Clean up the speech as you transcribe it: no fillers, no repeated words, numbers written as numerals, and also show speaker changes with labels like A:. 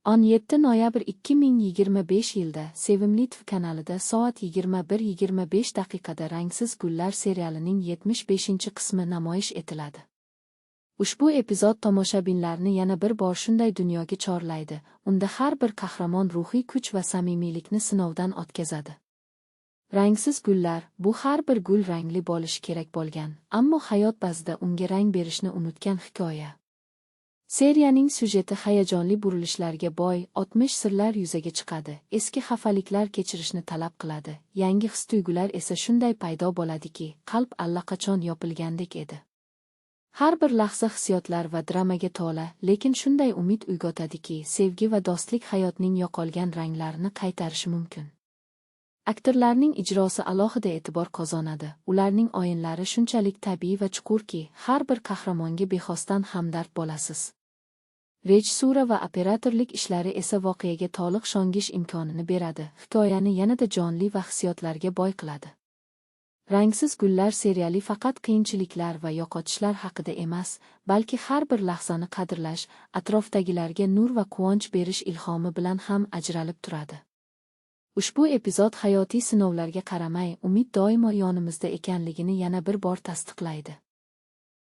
A: 17 noyabr 2025 yilda Sevimli TV kanalida soat 21:25 daqiqada Rangsiz gullar serialining 75-qismi namoyish etiladi. Ushbu epizod tomoshabinlarni yana bir bor shunday dunyoga chorlaydi, unda har bir qahramon ruhiy kuch va samimiylikni sinovdan o'tkazadi. Rangsiz gullar, bu har bir gul rangli bo'lishi kerak bo'lgan, ammo hayot ba'zida unga rang berishni unutgan hikoya. Seriyaning syujeti hayajonli burilishlarga boy, o'tmish sirlar yuzaga chiqadi, eski xafaliklar kechirishni talab qiladi, yangi his-tuyg'ular esa shunday paydo bo'ladiki, qalb allaqachon yopilgandek edi. Har bir lahza hissiyotlar va dramaga to'la, lekin shunday umid uyg'otadiki, sevgi va do'stlik hayotning yo'qolgan ranglarini qaytarishi mumkin. Aktyorlarning ijrosi alohida e'tibor qozonadi, ularning o'yinlari shunchalik tabiiy va chuqurki, har bir qahramonga bexosdan hamdard bo'lasiz. Rejissura va operatorlik ishlari esa voqeaga to'liq shongish imkonini beradi, hikoyani yanada jonli va hissiyotlarga boy qiladi. Rangsiz gullar seriali faqat qiyinchiliklar va yo'qotishlar haqida emas, balki har bir lahzani qadrlash, atrofdagilarga nur va quvonch berish ilhomi bilan ham ajralib turadi. Ushbu epizod hayotiy sinovlarga qaramay, umid doimo yonimizda ekanligini yana bir bor tasdiqlaydi.